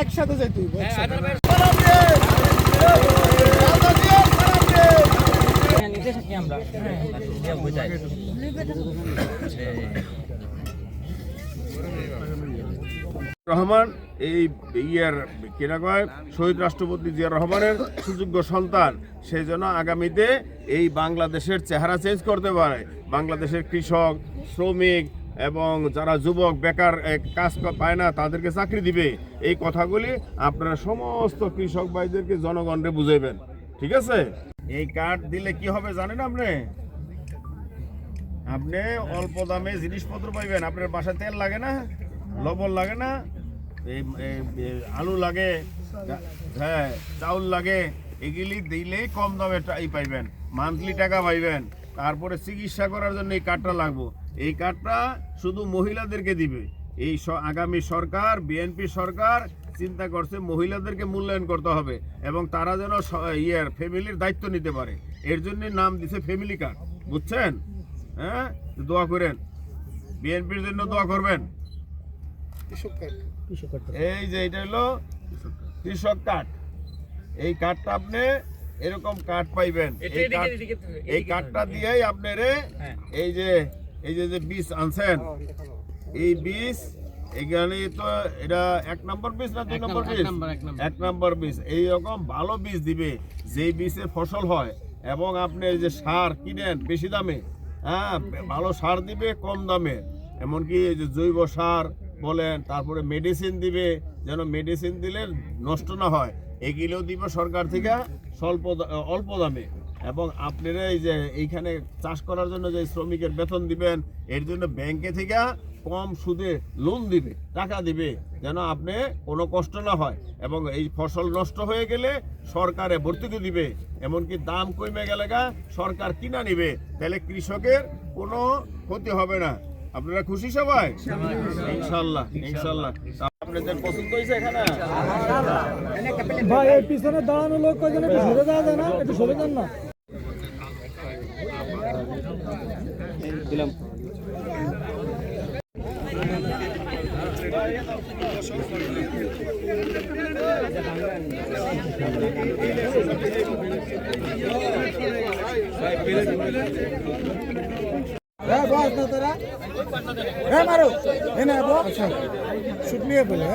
একসাথে যাই তুই রহমান এই ইয়ার কিনা কয় শহীদ রাষ্ট্রপতি জিয়া রহমানের সুযোগ্য সন্তান, সেই জন্য আগামীতে এই বাংলাদেশের চেহারা চেঞ্জ করতে পারে। বাংলাদেশের কৃষক, শ্রমিক এবং যারা যুবক বেকার কাজ পায় না তাদেরকে চাকরি দিবে। এই কথাগুলি আপনারা সমস্ত কৃষক ভাইদেরকে জনগণকে বুঝাইবেন, ঠিক আছে? এই কার্ড দিলে কি হবে জানেন আপনি? আপনি অল্প দামে জিনিসপত্র পাইবেন। আপনার বাসায় তেল লাগে না, লবণ লাগে না, আলু লাগে, হ্যাঁ চাউল লাগে, এগুলি দিলেই কম দামে পাইবেন, মান্থলি টাকা পাইবেন। তারপরে চিকিৎসা করার জন্য এই কার্ডটা লাগবে। এই কার্ডটা শুধু মহিলাদেরকে দিবে। এই আগামী সরকার, বিএনপি সরকার চিন্তা করছে মহিলাদেরকে মূল্যায়ন করতে হবে এবং তারা যেন ফ্যামিলির দায়িত্ব নিতে পারে। এর জন্য নাম দিছে ফ্যামিলি কার্ড, বুঝছেন? হ্যাঁ, দোয়া করেন, বিএনপির জন্য দোয়া করবেন। এই যে এটা হলো কৃষক কার্ড। এই কার্ডটা আপনি এরকম কার্ড পাইবেন। এই কার্ডটা দিয়েই আপনারে এই যে বীজ আনছেন, এই বীজ এখানে তো এটা 1 নম্বর বীজ না 2 নম্বর বীজ? 1 নম্বর বীজ। এইরকম ভালো বীজ দিবে যেই বীজে ফসল হয় এবং আপনি যে সার কিনেন বেশি দামে, হ্যাঁ ভালো সার দিবে কম দামে। এমনকি যে জৈব সার বলেন, তারপরে মেডিসিন দিবে, যেন মেডিসিন দিলে নষ্ট না হয়, এগুলোও দিবে সরকার থেকে অল্প দামে। এবং আপনারা এই যে এইখানে চাষ করার জন্য যে শ্রমিকের বেতন দিবেন, এর জন্য ব্যাংকে থেকে কম সুদে লোন দিবে, টাকা দিবে, যেন আপনি কোনো কষ্ট না হয়। এবং এই ফসল নষ্ট হয়ে গেলে সরকারে ভর্তুকি দিবে। এমনকি দাম কমে গেলে সরকার কিনা নিবে, তাহলে কৃষকের কোনো ক্ষতি হবে না। আপনারা খুশি সবাই? ইনশাল্লাহ ইনশাল্লাহ। আপনাদের পছন্দ হয়েছে এখানে? ভাই এই পিছনে দাঁড়ানো লোক কয়জন একটু সরে যাওয়া যায় না? একটু সরে যান না। দিলাম বস না তোরা, মারো এনে শুট নিয়ে বলে